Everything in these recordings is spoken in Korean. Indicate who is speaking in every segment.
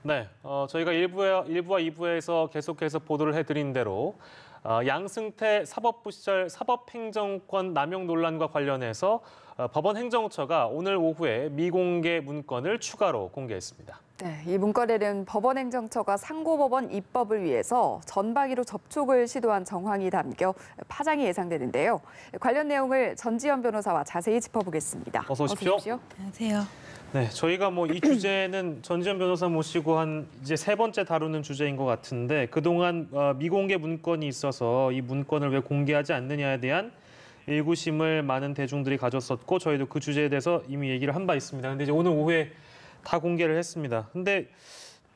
Speaker 1: 네, 저희가 1부와 2부에서 계속해서 보도를 해드린 대로 양승태 사법부 시절 사법행정권 남용 논란과 관련해서 법원 행정처가 오늘 오후에 미공개 문건을 추가로 공개했습니다.
Speaker 2: 네, 이 문건에는 법원 행정처가 상고법원 입법을 위해서 전방위로 접촉을 시도한 정황이 담겨 파장이 예상되는데요. 관련 내용을 전지현 변호사와 자세히 짚어보겠습니다.
Speaker 1: 어서 오십시오.
Speaker 3: 안녕하세요.
Speaker 1: 네, 저희가 이 주제는 전지현 변호사 모시고 이제 세 번째 다루는 주제인 것 같은데 그동안 미공개 문건이 있어서 이 문건을 왜 공개하지 않느냐에 대한 의구심을 많은 대중들이 가졌었고 저희도 그 주제에 대해서 이미 얘기를 한 바 있습니다. 근데 이제 오늘 오후에 다 공개를 했습니다. 근데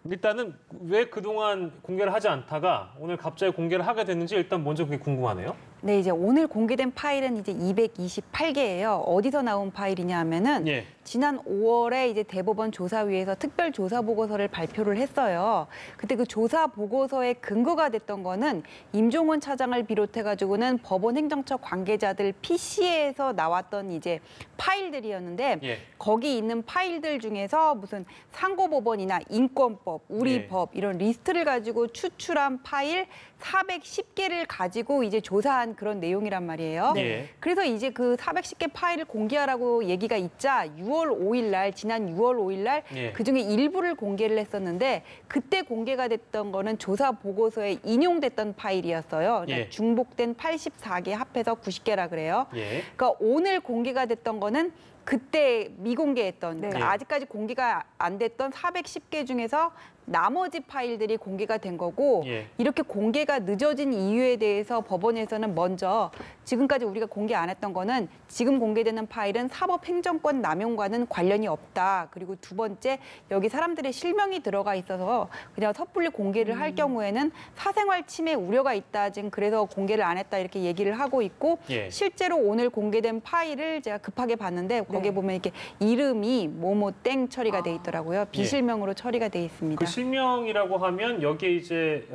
Speaker 1: 일단은 왜 그동안 공개를 하지 않다가 오늘 갑자기 공개를 하게 됐는지 일단 먼저 그게 궁금하네요.
Speaker 3: 네, 이제 오늘 공개된 파일은 이제 228개예요. 어디서 나온 파일이냐 하면은
Speaker 1: 예.
Speaker 3: 지난 5월에 이제 대법원 조사위에서 특별 조사 보고서를 발표를 했어요. 그때 그 조사 보고서의 근거가 됐던 거는 임종원 차장을 비롯해 가지고는 법원 행정처 관계자들 PC에서 나왔던 이제 파일들이었는데
Speaker 1: 예.
Speaker 3: 거기 있는 파일들 중에서 무슨 상고법원이나 인권법, 우리
Speaker 1: 예.
Speaker 3: 법 이런 리스트를 가지고 추출한 파일 410개를 가지고 이제 조사한 그런 내용이란 말이에요.
Speaker 1: 네.
Speaker 3: 그래서 이제 그 410개 파일을 공개하라고 얘기가 있자 6월 5일 날, 지난 6월 5일 날
Speaker 1: 네.
Speaker 3: 그중에 일부를 공개를 했었는데 그때 공개가 됐던 거는 조사 보고서에 인용됐던 파일이었어요. 그러니까
Speaker 1: 예.
Speaker 3: 중복된 84개 합해서 90개라 그래요.
Speaker 1: 예.
Speaker 3: 그러니까 오늘 공개가 됐던 거는 그때 미공개했던 그러니까
Speaker 1: 네.
Speaker 3: 아직까지 공개가 안 됐던 410개 중에서 나머지 파일들이 공개가 된 거고
Speaker 1: 예.
Speaker 3: 이렇게 공개가 늦어진 이유에 대해서 법원에서는 먼저 지금까지 우리가 공개 안 했던 거는 지금 공개되는 파일은 사법행정권 남용과는 관련이 없다. 그리고 두 번째 여기 사람들의 실명이 들어가 있어서 그냥 섣불리 공개를 할 경우에는 사생활 침해 우려가 있다. 지금 그래서 공개를 안 했다 이렇게 얘기를 하고 있고
Speaker 1: 예.
Speaker 3: 실제로 오늘 공개된 파일을 제가 급하게 봤는데 거기에 보면 이렇게 이름이 뭐뭐 땡 처리가 돼 있더라고요. 비실명으로 처리가 돼 있습니다.
Speaker 1: 그 실명이라고 하면 여기에 이제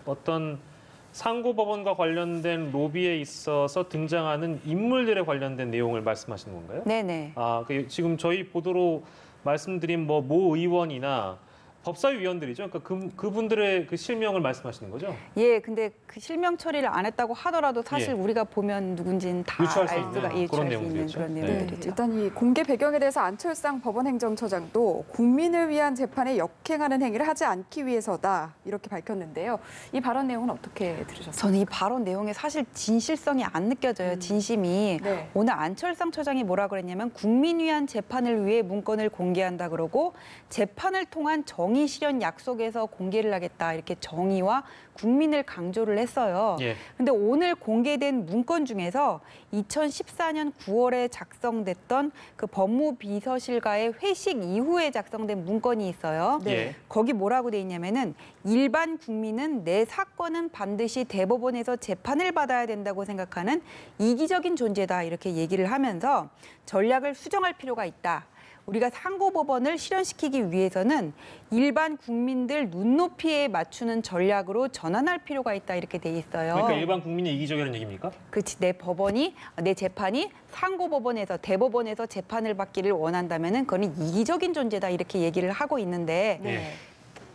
Speaker 1: 어떤 상고법원과 관련된 로비에 있어서 등장하는 인물들에 관련된 내용을 말씀하시는 건가요?
Speaker 3: 네네.
Speaker 1: 지금 저희 보도로 말씀드린 모 의원이나 법사위원들이죠. 그러니까 그분들의 그 실명을 말씀하시는 거죠?
Speaker 3: 예, 근데 그 실명 처리를 안 했다고 하더라도 사실
Speaker 1: 예.
Speaker 3: 우리가 보면 누군지는 다
Speaker 1: 유추할 수
Speaker 3: 알
Speaker 1: 있는
Speaker 3: 수가
Speaker 1: 그런
Speaker 3: 유추할 수 있는
Speaker 1: 내용들이죠.
Speaker 3: 그런
Speaker 1: 네.
Speaker 3: 내용들이죠.
Speaker 2: 일단 이 공개 배경에 대해서 안철상 법원행정처장도 국민을 위한 재판에 역행하는 행위를 하지 않기 위해서다 이렇게 밝혔는데요. 이 발언 내용은 어떻게 들으셨어요?
Speaker 3: 저는 이 발언 내용에 사실 진실성이 안 느껴져요. 진심이.
Speaker 2: 네.
Speaker 3: 오늘 안철상 처장이 뭐라 그랬냐면 국민 위한 재판을 위해 문건을 공개한다 그러고 재판을 통한 정의 실현 약속에서 공개를 하겠다. 이렇게 정의와 국민을 강조를 했어요.
Speaker 1: 예.
Speaker 3: 근데 오늘 공개된 문건 중에서 2014년 9월에 작성됐던 그 법무비서실과의 회식 이후에 작성된 문건이 있어요.
Speaker 1: 네.
Speaker 3: 거기 뭐라고 돼 있냐면은 일반 국민은 내 사건은 반드시 대법원에서 재판을 받아야 된다고 생각하는 이기적인 존재다 이렇게 얘기를 하면서 전략을 수정할 필요가 있다. 우리가 상고법원을 실현시키기 위해서는 일반 국민들 눈높이에 맞추는 전략으로 전환할 필요가 있다 이렇게 돼 있어요.
Speaker 1: 그러니까 일반 국민이 이기적이라는 얘기입니까?
Speaker 3: 그렇지. 내 재판이 상고법원에서 대법원에서 재판을 받기를 원한다면은 그건 이기적인 존재다 이렇게 얘기를 하고 있는데
Speaker 1: 네.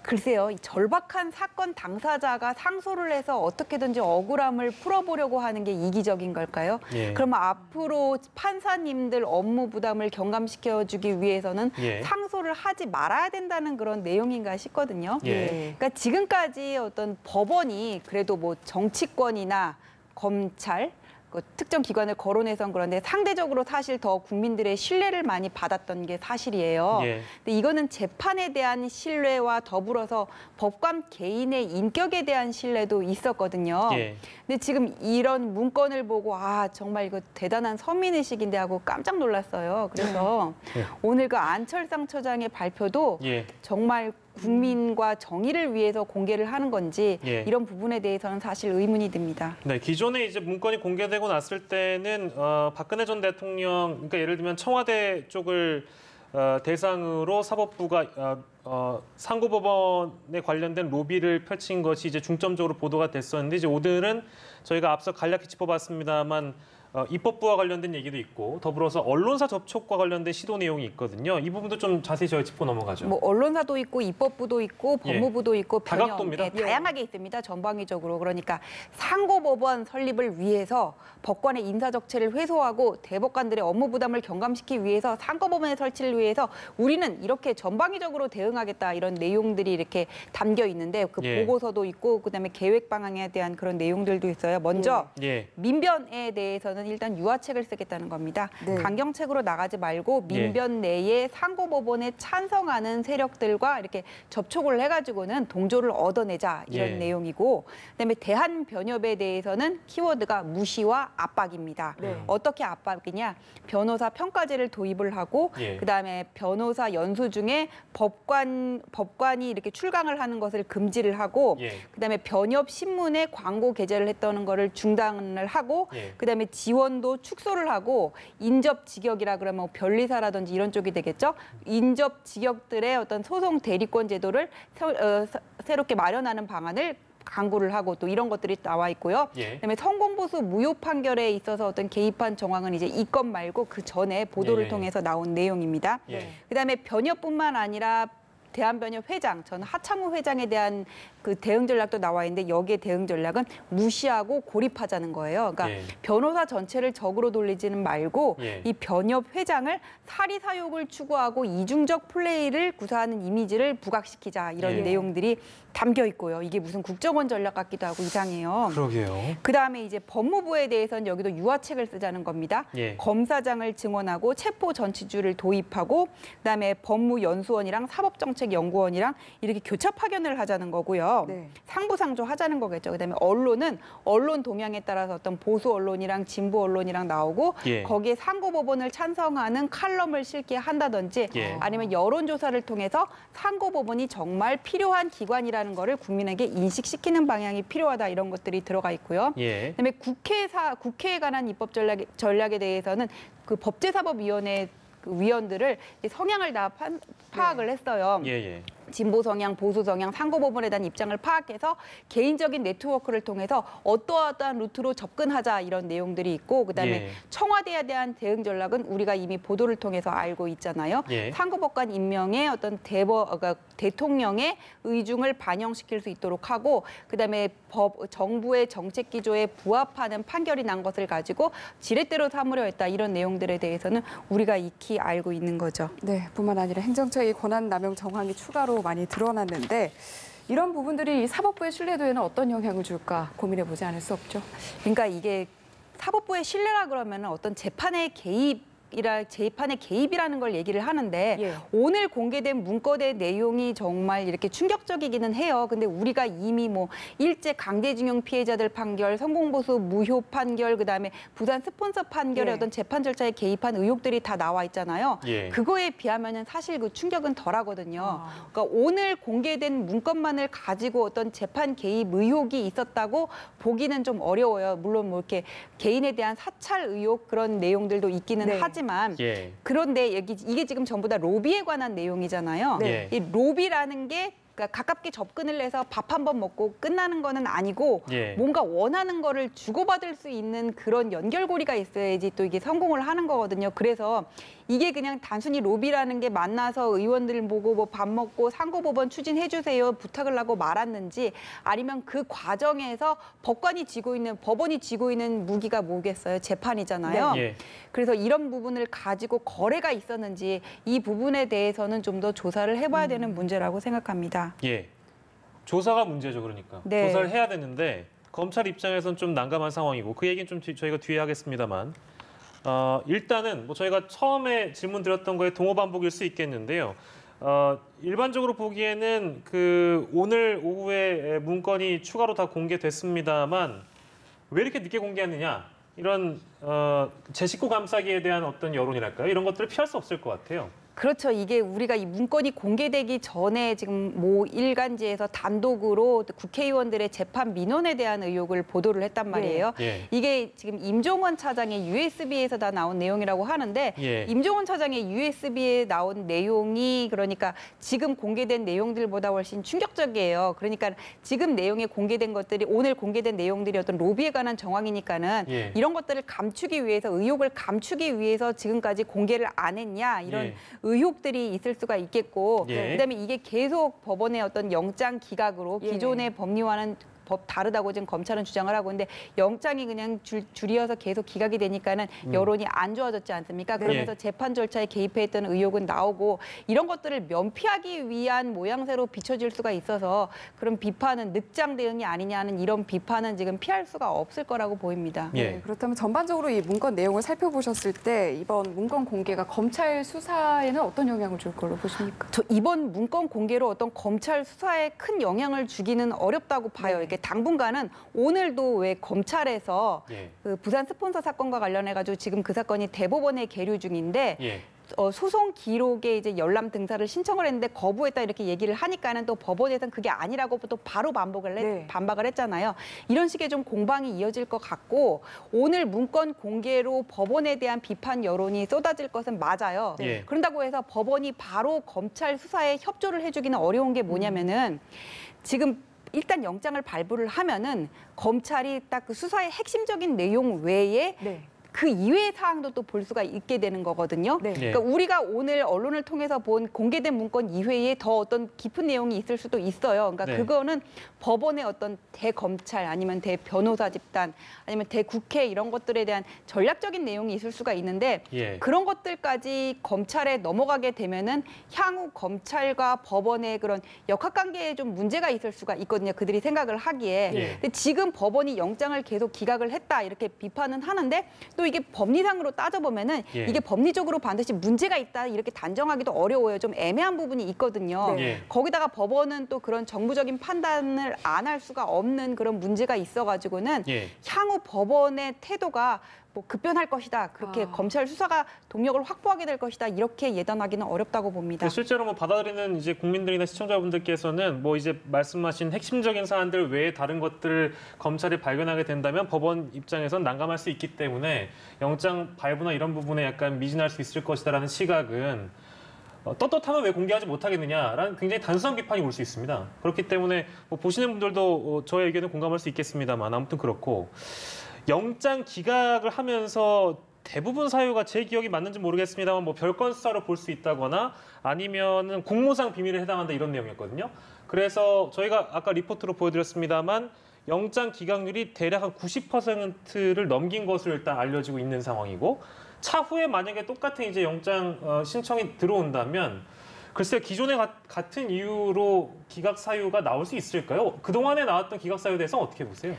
Speaker 3: 글쎄요, 이 절박한 사건 당사자가 상소를 해서 어떻게든지 억울함을 풀어보려고 하는 게 이기적인 걸까요?
Speaker 1: 예.
Speaker 3: 그러면 앞으로 판사님들 업무 부담을 경감시켜주기 위해서는
Speaker 1: 예.
Speaker 3: 상소를 하지 말아야 된다는 그런 내용인가 싶거든요.
Speaker 1: 예.
Speaker 3: 그러니까 지금까지 어떤 법원이 그래도 뭐 정치권이나 검찰, 그 특정 기관을 거론해서는 그런데 상대적으로 사실 더 국민들의 신뢰를 많이 받았던 게 사실이에요.
Speaker 1: 예.
Speaker 3: 근데 이거는 재판에 대한 신뢰와 더불어서 법관 개인의 인격에 대한 신뢰도 있었거든요.
Speaker 1: 예.
Speaker 3: 근데 지금 이런 문건을 보고 정말 이거 대단한 서민의식인데 하고 깜짝 놀랐어요. 그래서 오늘 그 안철상 처장의 발표도
Speaker 1: 예.
Speaker 3: 정말 국민과 정의를 위해서 공개를 하는 건지
Speaker 1: 예.
Speaker 3: 이런 부분에 대해서는 사실 의문이 듭니다.
Speaker 1: 네, 기존에 이제 문건이 공개되고 났을 때는 박근혜 전 대통령, 그러니까 예를 들면 청와대 쪽을 대상으로 사법부가 상고법원에 관련된 로비를 펼친 것이 이제 중점적으로 보도가 됐었는데 이제 오늘은 저희가 앞서 간략히 짚어봤습니다만 입법부와 관련된 얘기도 있고 더불어서 언론사 접촉과 관련된 시도 내용이 있거든요. 이 부분도 좀 자세히 저희 짚고 넘어가죠.
Speaker 3: 뭐 언론사도 있고 입법부도 있고 법무부도 있고
Speaker 1: 다각도입니다.
Speaker 3: 다양하게 있습니다. 전방위적으로. 그러니까 상고법원 설립을 위해서 법관의 인사적체를 회소하고 대법관들의 업무 부담을 경감시키기 위해서 상고법원의 설치를 위해서 우리는 이렇게 전방위적으로 대응하겠다 이런 내용들이 이렇게 담겨 있는데 그 보고서도 있고 그다음에 계획 방향에 대한 그런 내용들도 있어요. 먼저 민변에 대해서는 일단 유화책을 쓰겠다는 겁니다. 강경책으로 나가지 말고 민변 내에 상고법원에 찬성하는 세력들과 이렇게 접촉을 해가지고는 동조를 얻어내자 이런 내용이고 그다음에 대한변협에 대해서는 키워드가 무시와 압박입니다. 어떻게 압박이냐? 변호사 평가제를 도입을 하고 그다음에 변호사 연수 중에 법관이 이렇게 출강을 하는 것을 금지를 하고 그다음에 변협 신문에 광고 게재를 했다는 거를 중단을 하고 그다음에 지원도 축소를 하고 인접 직역이라 그러면 뭐 변리사라든지 이런 쪽이 되겠죠. 인접 직역들의 어떤 소송 대리권 제도를 새롭게 마련하는 방안을 강구를 하고 또 이런 것들이 나와 있고요. 그다음에 성공보수 무효 판결에 있어서 어떤 개입한 정황은 이제 이 건 말고 그 전에 보도를 통해서 나온 내용입니다. 그다음에 변협뿐만 아니라 대한변협 회장, 전 하창우 회장에 대한 그 대응 전략도 나와 있는데 여기에 대응 전략은 무시하고 고립하자는 거예요. 그러니까 변호사 전체를 적으로 돌리지는 말고 이 변협 회장을 사리 사욕을 추구하고 이중적 플레이를 구사하는 이미지를 부각시키자 이런 내용들이 담겨 있고요. 이게 무슨 국정원 전략 같기도 하고 이상해요.
Speaker 1: 그러게요.
Speaker 3: 그다음에 이제 법무부에 대해서는 여기도 유화책을 쓰자는 겁니다. 검사장을 증원하고 체포 전치주를 도입하고 그다음에 법무연수원이랑 사법정책연구원이랑 이렇게 교차 파견을 하자는 거고요. 상부상조 하자는 거겠죠. 그다음에 언론은 언론 동향에 따라서 어떤 보수 언론이랑 진보 언론이랑 나오고 거기에 상고법원을 찬성하는 칼럼을 실게 한다든지 아니면 여론조사를 통해서 상고법원이 정말 필요한 기관이라는 거를 국민에게 인식시키는 방향이 필요하다 이런 것들이 들어가 있고요. 그다음에 국회에 관한 입법 전략에 대해서는 그 법제사법위원회 그 위원들을 성향을 다 파악을 했어요. 진보 성향, 보수 성향, 상고법원에 대한 입장을 파악해서 개인적인 네트워크를 통해서 어떠한 루트로 접근하자 이런 내용들이 있고 그다음에 청와대에 대한 대응 전략은 우리가 이미 보도를 통해서 알고 있잖아요. 상고법관 임명에 어떤 그러니까 대통령의 의중을 반영시킬 수 있도록 하고 그다음에 정부의 정책 기조에 부합하는 판결이 난 것을 가지고 지렛대로 삼으려 했다 이런 내용들에 대해서는 우리가 익히 알고 있는 거죠.
Speaker 2: 네, 뿐만 아니라 행정처의 권한 남용 정황이 추가로 많이 드러났는데 이런 부분들이 사법부의 신뢰도에는 어떤 영향을 줄까 고민해 보지 않을 수 없죠.
Speaker 3: 그러니까 이게 사법부의 신뢰라 그러면 어떤 재판의 개입이라는 걸 얘기를 하는데 오늘 공개된 문건의 내용이 정말 이렇게 충격적이기는 해요. 근데 우리가 이미 뭐 일제 강제징용 피해자들 판결, 성공보수 무효 판결, 그다음에 부산 스폰서 판결의 어떤 재판 절차에 개입한 의혹들이 다 나와 있잖아요. 그거에 비하면은 사실 그 충격은 덜하거든요. 그러니까 오늘 공개된 문건만을 가지고 어떤 재판 개입 의혹이 있었다고 보기는 좀 어려워요. 물론 뭐 이렇게 개인에 대한 사찰 의혹 그런 내용들도 있기는 하지만 그런데 이게 지금 전부 다 로비에 관한 내용이잖아요. 이 로비라는 게 그러니까 가깝게 접근을 해서 밥 한 번 먹고 끝나는 거는 아니고 뭔가 원하는 거를 주고받을 수 있는 그런 연결고리가 있어야지 또 이게 성공을 하는 거거든요. 그래서 이게 그냥 단순히 로비라는 게 만나서 의원들 보고 뭐 밥 먹고 상고법원 추진해 주세요 부탁을 하고 말았는지 아니면 그 과정에서 법원이 쥐고 있는 무기가 뭐겠어요? 재판이잖아요. 그래서 이런 부분을 가지고 거래가 있었는지 이 부분에 대해서는 좀 더 조사를 해봐야 되는 문제라고 생각합니다.
Speaker 1: 조사가 문제죠, 그러니까. 조사를 해야 되는데 검찰 입장에서는 좀 난감한 상황이고 그 얘기는 좀 저희가 뒤에 하겠습니다만 일단은 뭐 저희가 처음에 질문 드렸던 거에 동호반복일 수 있겠는데요. 일반적으로 보기에는 그 오늘 오후에 문건이 추가로 다 공개됐습니다만 왜 이렇게 늦게 공개하느냐 이런 제 식구 감싸기에 대한 어떤 여론이랄까요? 이런 것들을 피할 수 없을 것 같아요.
Speaker 3: 그렇죠. 이게 우리가 이 문건이 공개되기 전에 지금 모 일간지에서 단독으로 국회의원들의 재판 민원에 대한 의혹을 보도를 했단 말이에요.
Speaker 1: 예.
Speaker 3: 이게 지금 임종원 차장의 USB에서 다 나온 내용이라고 하는데
Speaker 1: 예.
Speaker 3: 임종원 차장의 USB에 나온 내용이 그러니까 지금 공개된 내용들보다 훨씬 충격적이에요. 그러니까 지금 내용에 공개된 것들이 오늘 공개된 내용들이 어떤 로비에 관한 정황이니까는
Speaker 1: 예.
Speaker 3: 이런 것들을 감추기 위해서 의혹을 감추기 위해서 지금까지 공개를 안 했냐 이런
Speaker 1: 예.
Speaker 3: 의혹들이 있을 수가 있겠고
Speaker 1: 예.
Speaker 3: 그다음에 이게 계속 법원의 어떤 영장 기각으로
Speaker 2: 예.
Speaker 3: 기존의 법리와는 법 다르다고 지금 검찰은 주장을 하고 있는데 영장이 그냥 줄이어서 계속 기각이 되니까는 여론이 안 좋아졌지 않습니까? 그러면서
Speaker 1: 예.
Speaker 3: 재판 절차에 개입했던 의혹은 나오고 이런 것들을 면피하기 위한 모양새로 비춰질 수가 있어서 그런 비판은 늑장 대응이 아니냐는 이런 비판은 지금 피할 수가 없을 거라고 보입니다.
Speaker 1: 예.
Speaker 2: 네, 그렇다면 전반적으로 이 문건 내용을 살펴보셨을 때 이번 문건 공개가 검찰 수사에는 어떤 영향을 줄 걸로 보십니까?
Speaker 3: 저 이번 문건 공개로 어떤 검찰 수사에 큰 영향을 주기는 어렵다고 봐요. 이게 당분간은 오늘도 왜 검찰에서
Speaker 1: 예.
Speaker 3: 그 부산 스폰서 사건과 관련해가지고 지금 그 사건이 대법원에 계류 중인데
Speaker 1: 예.
Speaker 3: 소송 기록에 이제 열람 등사를 신청을 했는데 거부했다 이렇게 얘기를 하니까는 또 법원에서는 그게 아니라고 또 바로 반박을 했잖아요. 이런 식의 좀 공방이 이어질 것 같고 오늘 문건 공개로 법원에 대한 비판 여론이 쏟아질 것은 맞아요.
Speaker 1: 예.
Speaker 3: 그런다고 해서 법원이 바로 검찰 수사에 협조를 해주기는 어려운 게 뭐냐면은 지금 일단 영장을 발부를 하면은 검찰이 딱 그 수사의 핵심적인 내용 외에
Speaker 2: 네.
Speaker 3: 그 이외의 사항도 또 볼 수가 있게 되는 거거든요.
Speaker 2: 네.
Speaker 3: 그러니까 우리가 오늘 언론을 통해서 본 공개된 문건 이외에 더 어떤 깊은 내용이 있을 수도 있어요. 그러니까
Speaker 1: 네.
Speaker 3: 그거는 법원의 어떤 대검찰 아니면 대변호사 집단 아니면 대국회 이런 것들에 대한 전략적인 내용이 있을 수가 있는데
Speaker 1: 예.
Speaker 3: 그런 것들까지 검찰에 넘어가게 되면은 향후 검찰과 법원의 그런 역학관계에 좀 문제가 있을 수가 있거든요. 그들이 생각을 하기에.
Speaker 1: 예.
Speaker 3: 근데 지금 법원이 영장을 계속 기각을 했다 이렇게 비판은 하는데 또 이게 법리상으로 따져보면은
Speaker 1: 예.
Speaker 3: 이게 법리적으로 반드시 문제가 있다 이렇게 단정하기도 어려워요. 좀 애매한 부분이 있거든요.
Speaker 2: 네.
Speaker 1: 예.
Speaker 3: 거기다가 법원은 또 그런 정부적인 판단을 안 할 수가 없는 그런 문제가 있어가지고는
Speaker 1: 예.
Speaker 3: 향후 법원의 태도가 뭐 급변할 것이다. 그렇게
Speaker 2: 아.
Speaker 3: 검찰 수사가 동력을 확보하게 될 것이다. 이렇게 예단하기는 어렵다고 봅니다.
Speaker 1: 실제로 뭐 받아들이는 이제 국민들이나 시청자분들께서는 뭐 이제 말씀하신 핵심적인 사안들 외에 다른 것들을 검찰이 발견하게 된다면 법원 입장에선 난감할 수 있기 때문에 영장 발부나 이런 부분에 약간 미진할 수 있을 것이다라는 시각은 떳떳하면 왜 공개하지 못하겠느냐라는 굉장히 단순한 비판이 올 수 있습니다. 그렇기 때문에 뭐 보시는 분들도 저의 의견에 공감할 수 있겠습니다만 아무튼 그렇고 영장 기각을 하면서 대부분 사유가 제 기억이 맞는지 모르겠습니다만 뭐 별건 수사로 볼 수 있다거나 아니면은 공무상 비밀에 해당한다 이런 내용이었거든요. 그래서 저희가 아까 리포트로 보여드렸습니다만 영장 기각률이 대략 한 90%를 넘긴 것으로 일단 알려지고 있는 상황이고 차후에 만약에 똑같은 이제 영장 신청이 들어온다면 글쎄요, 기존에 같은 이유로 기각 사유가 나올 수 있을까요? 그동안에 나왔던 기각 사유에 대해서 어떻게 보세요?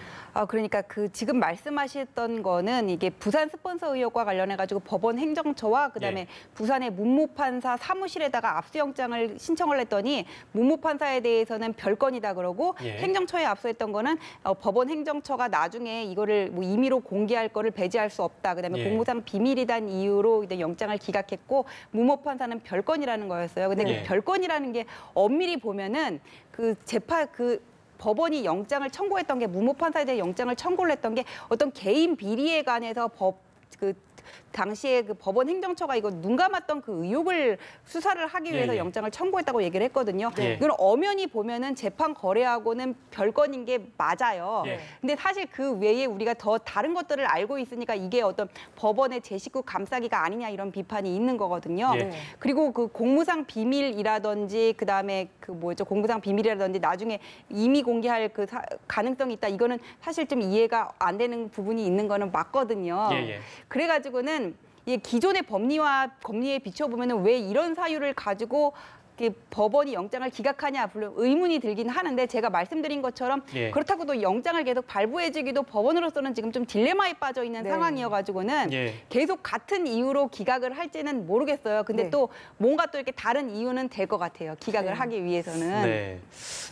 Speaker 3: 그러니까 그 지금 말씀하셨던 거는 이게 부산 스폰서 의혹과 관련해가지고 법원 행정처와 그다음에
Speaker 1: 예.
Speaker 3: 부산의 문무판사 사무실에다가 압수영장을 신청을 했더니 문무판사에 대해서는 별건이다 그러고
Speaker 1: 예.
Speaker 3: 행정처에 압수했던 거는 법원 행정처가 나중에 이거를 뭐 임의로 공개할 거를 배제할 수 없다. 그다음에
Speaker 1: 예.
Speaker 3: 공무상 비밀이란 이유로 영장을 기각했고 문무판사는 별건이라는 거였어요. 근데
Speaker 1: 예.
Speaker 3: 그 별건이라는 게 엄밀히 보면은 법원이 영장을 청구했던 게 무모판사에 대해 영장을 청구를 했던 게 어떤 개인 비리에 관해서 당시에 그 법원 행정처가 이거 눈 감았던 그 의혹을 수사를 하기 위해서
Speaker 1: 예.
Speaker 3: 영장을 청구했다고 얘기를 했거든요.
Speaker 1: 예.
Speaker 3: 이건 엄연히 보면은 재판 거래하고는 별건인 게 맞아요.
Speaker 1: 예.
Speaker 3: 근데 사실 그 외에 우리가 더 다른 것들을 알고 있으니까 이게 어떤 법원의 제 식구 감싸기가 아니냐 이런 비판이 있는 거거든요.
Speaker 1: 예.
Speaker 2: 네.
Speaker 3: 그리고 그 공무상 비밀이라든지 그다음에 공무상 비밀이라든지 나중에 임의 공개할 그 가능성이 있다. 이거는 사실 좀 이해가 안 되는 부분이 있는 거는 맞거든요.
Speaker 1: 예.
Speaker 3: 그래가지고는 기존의 법리에 비춰보면은 왜 이런 사유를 가지고 법원이 영장을 기각하냐 물론 의문이 들긴 하는데 제가 말씀드린 것처럼
Speaker 1: 예.
Speaker 3: 그렇다고 또 영장을 계속 발부해주기도 법원으로서는 지금 좀 딜레마에 빠져 있는
Speaker 2: 네.
Speaker 3: 상황이어가지고는
Speaker 1: 예.
Speaker 3: 계속 같은 이유로 기각을 할지는 모르겠어요. 근데
Speaker 2: 네.
Speaker 3: 또 뭔가 또 이렇게 다른 이유는 될 것 같아요. 기각을
Speaker 2: 네.
Speaker 3: 하기 위해서는.
Speaker 1: 네.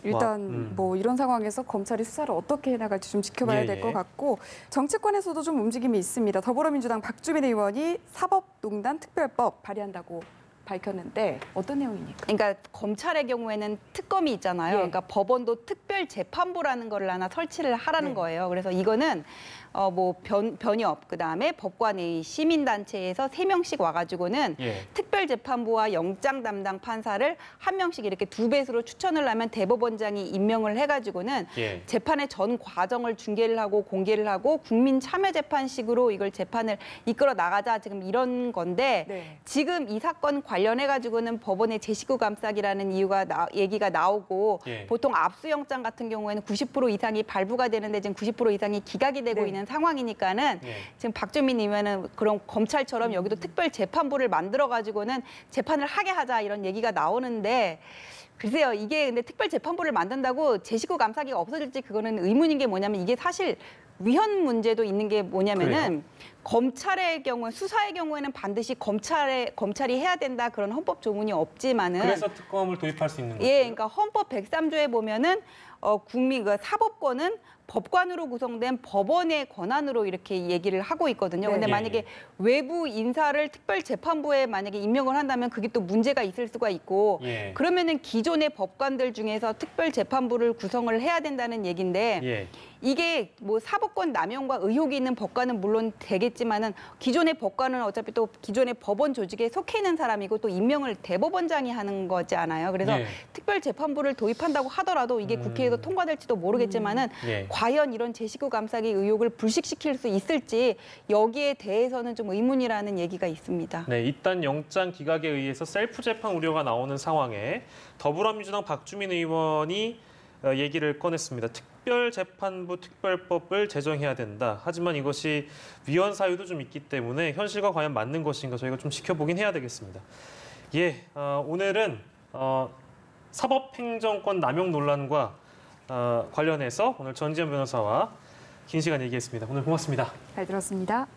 Speaker 2: 일단 뭐 이런 상황에서 검찰이 수사를 어떻게 해나갈지 좀 지켜봐야
Speaker 1: 예,
Speaker 2: 될 것
Speaker 1: 예.
Speaker 2: 같고 정치권에서도 좀 움직임이 있습니다. 더불어민주당 박주민 의원이 사법농단 특별법 발의한다고 밝혔는데 어떤 내용입니까?
Speaker 3: 그러니까 검찰의 경우에는 특검이 있잖아요.
Speaker 2: 예.
Speaker 3: 그러니까 법원도 특별재판부라는 걸 하나 설치를 하라는
Speaker 2: 네.
Speaker 3: 거예요. 그래서 이거는 변협, 그다음에 법관의 시민단체에서 3명씩 와가지고는
Speaker 1: 예.
Speaker 3: 특별재판부와 영장 담당 판사를 1명씩 이렇게 2배수로 추천을 하면 대법원장이 임명을 해가지고는
Speaker 1: 예.
Speaker 3: 재판의 전 과정을 중계를 하고 공개를 하고 국민 참여 재판식으로 이걸 재판을 이끌어 나가자 지금 이런 건데
Speaker 2: 네.
Speaker 3: 지금 이 사건 관련해 가지고는 법원의 제19 감싸기라는 얘기가 나오고
Speaker 1: 예.
Speaker 3: 보통 압수영장 같은 경우에는 90% 이상이 발부가 되는데 지금 90% 이상이 기각이 되고
Speaker 2: 네.
Speaker 3: 있는 상황이니까는
Speaker 1: 예.
Speaker 3: 지금 박주민 의원은 그런 검찰처럼 여기도 특별 재판부를 만들어 가지고는 재판을 하게 하자 이런 얘기가 나오는데 글쎄요, 이게 근데 특별 재판부를 만든다고 제19 감사기가 없어질지 그거는 의문인 게 뭐냐면 이게 사실 위헌 문제도 있는 게 뭐냐면은 검찰의 경우 수사의 경우에는 반드시 검찰이 해야 된다 그런 헌법 조문이 없지만은
Speaker 1: 그래서 특검을 도입할 수 있는 거죠.
Speaker 3: 예, 그러니까 헌법 103조에 보면은 사법권은 법관으로 구성된 법원의 권한으로 이렇게 얘기를 하고 있거든요. 근데
Speaker 1: 네.
Speaker 3: 만약에 외부 인사를 특별재판부에 만약에 임명을 한다면 그게 또 문제가 있을 수가 있고
Speaker 1: 예.
Speaker 3: 그러면은 기존의 법관들 중에서 특별재판부를 구성을 해야 된다는 얘기인데
Speaker 1: 예.
Speaker 3: 이게 뭐 사법권 남용과 의혹이 있는 법관은 물론 되겠지만은 기존의 법관은 어차피 또 기존의 법원 조직에 속해 있는 사람이고 또 임명을 대법원장이 하는 거지 않아요. 그래서
Speaker 1: 예.
Speaker 3: 특별재판부를 도입한다고 하더라도 이게 국회에서 통과될지도 모르겠지만은
Speaker 1: 예.
Speaker 3: 과연 이런 제19 감싸기 의혹을 불식시킬 수 있을지 여기에 대해서는 좀 의문이라는 얘기가 있습니다.
Speaker 1: 네, 일단 영장 기각에 의해서 셀프 재판 우려가 나오는 상황에 더불어민주당 박주민 의원이 얘기를 꺼냈습니다. 특별재판부 특별법을 제정해야 된다. 하지만 이것이 위헌 사유도 좀 있기 때문에 현실과 과연 맞는 것인가 저희가 좀 지켜보긴 해야 되겠습니다. 예, 오늘은 사법행정권 남용 논란과 관련해서 오늘 전지현 변호사와 긴 시간 얘기했습니다. 오늘 고맙습니다.
Speaker 2: 잘 들었습니다.